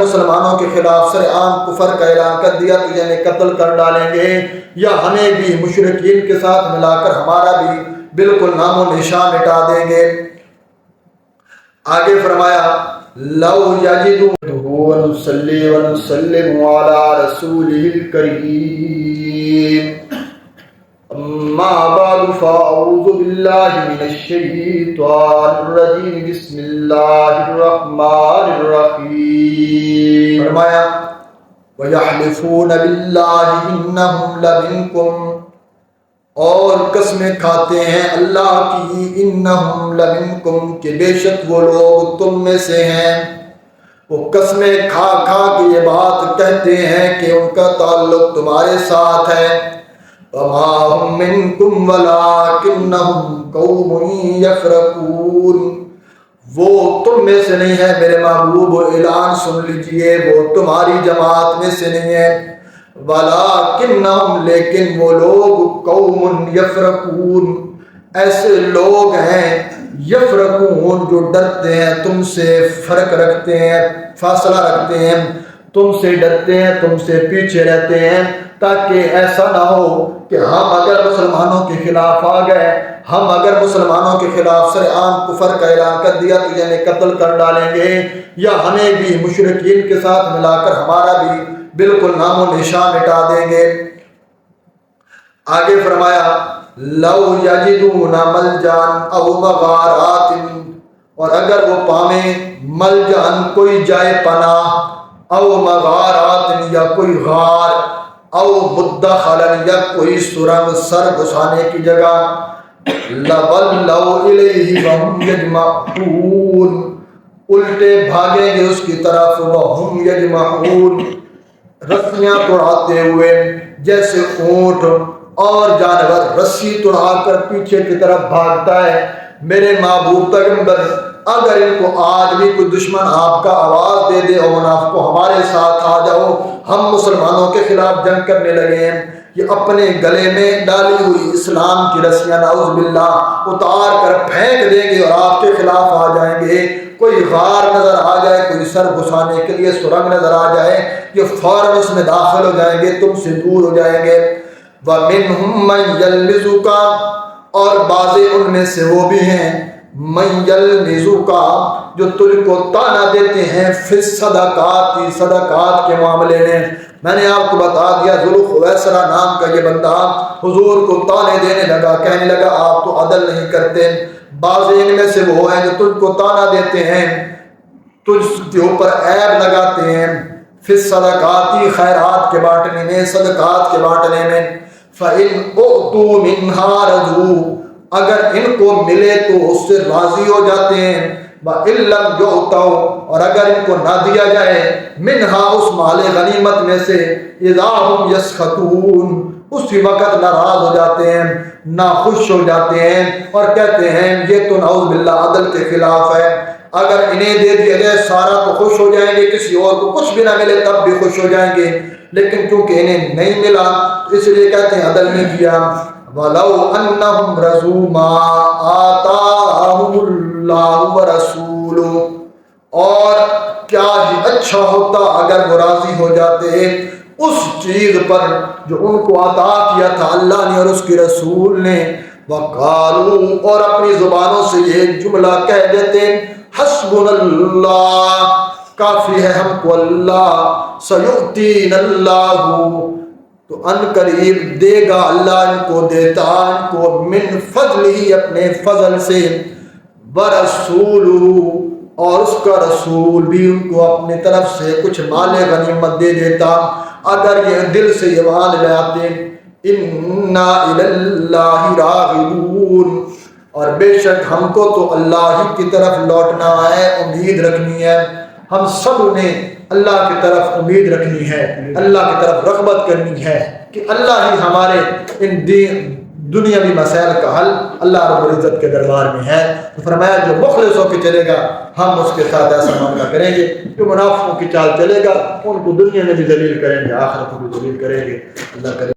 مسلمانوں کے خلاف سر عام کفر کا اعلان کر دیا تو یعنی قتل کر ڈالیں گے، یا ہمیں بھی مشرکین کے ساتھ ملا کر ہمارا بھی بالکل نام و نشان مٹا دیں گے۔ آگے فرمایا لو یجدون ونصلی ونسلم علی رسولہ الکریم، اما بعد فاعوذ باللہ من الشیطان الرجیم، بسم اللہ الرحمن الرحیم۔ فرمایا وَيَحْلِفُونَ بِاللَّهِ إِنَّهُمْ لَمِنْكُمْ، اور قسمیں کھاتے ہیں اللہ کی، انہم لمنکم، کہ بے شک وہ لوگ تم میں سے ہیں۔ وہ قسمیں کھا کھا کے یہ بات کہتے ہیں کہ ان کا تعلق تمہارے ساتھ ہے۔ وما هم منکم ولکنہم قوم یفرقون، وہ تم میں سے نہیں ہے میرے محبوب، اعلان سن لیجئے، وہ تمہاری جماعت میں سے نہیں ہے۔ وَلَٰكِنَّهُمْ، لیکن وہ لوگ، قوم یفرقون، ایسے لوگ ہیں، یفرقون، جو ڈرتے ہیں تم سے، فرق رکھتے ہیں، فاصلہ رکھتے ہیں، تم سے ڈرتے ہیں، تم سے پیچھے رہتے ہیں، تاکہ ایسا نہ ہو کہ ہم اگر مسلمانوں کے خلاف آ گئے، ہم اگر مسلمانوں کے خلاف سر عام کفر کا اعلان کر دیا تو یعنی قتل کر ڈالیں گے، یا ہمیں بھی مشرکین کے ساتھ ملا کر ہمارا بھی بالکل نام و نشان مٹا دیں گے۔ آگے فرمایا لو یجدون ملجان او مغارات، اور اگر وہ پاویں ملجان، کوئی جائے پناہ، او مغارات، یا کوئی غار، او مدخلا، یا کوئی سرنگ، سر گھسانے کی جگہ، لولوا الیہ وہم یجمعون، الٹے بھاگیں گے اس کی طرف، وہم یجمعون، رسیاں توڑاتے ہوئے، جیسے اونٹ اور جانور رسی توڑا کر پیچھے کی طرف بھاگتا ہے۔ میرے محبوب پیغمبر، اگر ان کو آج بھی کوئی دشمن آپ کا آواز دے دے اور منافقوں ہمارے ساتھ آ جاؤ، ہم مسلمانوں کے خلاف جنگ کرنے لگے ہیں، یہ اپنے گلے میں ڈالی ہوئی اسلام کی رسیاں نعوذ باللہ اتار کر پھینک دیں گے اور آپ کے خلاف آ جائیں گے۔ کوئی غار نظر آ جائے، کوئی سر گھسانے کے لیے سرنگ نظر آ جائے، یہ فوراً اس میں داخل ہو جائیں گے، تم سے دور ہو جائیں گے۔ وَمِنْهُمْ مَنْ يَلْمِزُكَ، اور بعضے ان میں سے وہ بھی ہیں، مَنْ يَلْمِزُكَ، جو تجھ کو طعنہ دیتے ہیں، فی الصدقات، صدقات کے معاملے میں نے آپ کو بتا دیا، ذوالخویسرہ نام کا یہ بندہ حضور کو طعنے دینے لگا، کہنے لگا آپ تو عدل نہیں کرتے۔ بعض ان میں سے وہ ہیں جو تجھ کو طعنہ دیتے ہیں، تجھ کے اوپر عیب لگاتے ہیں، فی الصدقات، خیرات کے بانٹنے میں، صدقات کے بانٹنے میں، فَإِنْ أُعْطُوا مِنْهَا رَضُوا، اگر ان کو ملے تو اس سے راضی ہو جاتے ہیں، وَإِن لَّمْ يُعْطَوْا، اور اگر ان کو نہ دیا جائے، مِنْهَا، اس مال غنیمت میں سے، إِذَا هُمْ يَسْخَطُونَ، اسی وقت ناراض ہو جاتے ہیں، ناخوش ہو جاتے ہیں، اور کہتے ہیں یہ تو نعوذ باللہ عدل کے خلاف ہے۔ اگر انہیں دے دیا جائے سارا تو خوش ہو جائیں گے، کسی اور کو کچھ بھی نہ ملے تب بھی خوش ہو جائیں گے، لیکن کیونکہ انہیں نہیں ملا اس لیے کہتے ہیں عدل نہیں کیا۔ وَلَوْ أَنَّهُمْ رَضُوا مَا آتَاهُمُ اللَّهُ وَرَسُولُهُ، اور کیا ہی اچھا ہوتا اگر وہ راضی ہو جاتے اس چیز پر جو ان کو عطا کیا تھا اللہ نے اور اس کے رسول نے۔ وَقَالُوا، اور اپنی زبانوں سے یہ جملہ کہہ دیتے، حسبنا اللہ، کافی ہے ہم کو اللہ، سیؤتینا اللہ، تو ان قریب دے گا اللہ، ان کو دیتا ان کو، من فضل ہی، اپنے فضل سے، وَرَسُولُهُ، اور اس کا رسول بھی ان کو اپنی طرف سے کچھ مال غنیمت دے دیتا اگر یہ دل سے یہ مان لے آتے۔ اِنَّا إِلَى اللَّهِ رَاغِبُونَ، اور بے شک ہم کو تو اللہ ہی کی طرف لوٹنا ہے، امید رکھنی ہے، ہم سب نے اللہ کی طرف امید رکھنی ہے، اللہ کی طرف رغبت کرنی ہے کہ اللہ ہی ہمارے ان دنیاوی مسائل کا حل اللہ رب العزت کے دربار میں ہے۔ تو فرمایا جو مخلص ہو کے چلے گا ہم اس کے ساتھ ایسا معاملہ کریں گے، جو منافقوں کی چال چلے گا ان کو دنیا میں بھی ذلیل کریں گے، آخرت کو بھی ذلیل کریں گے۔ اللہ کرے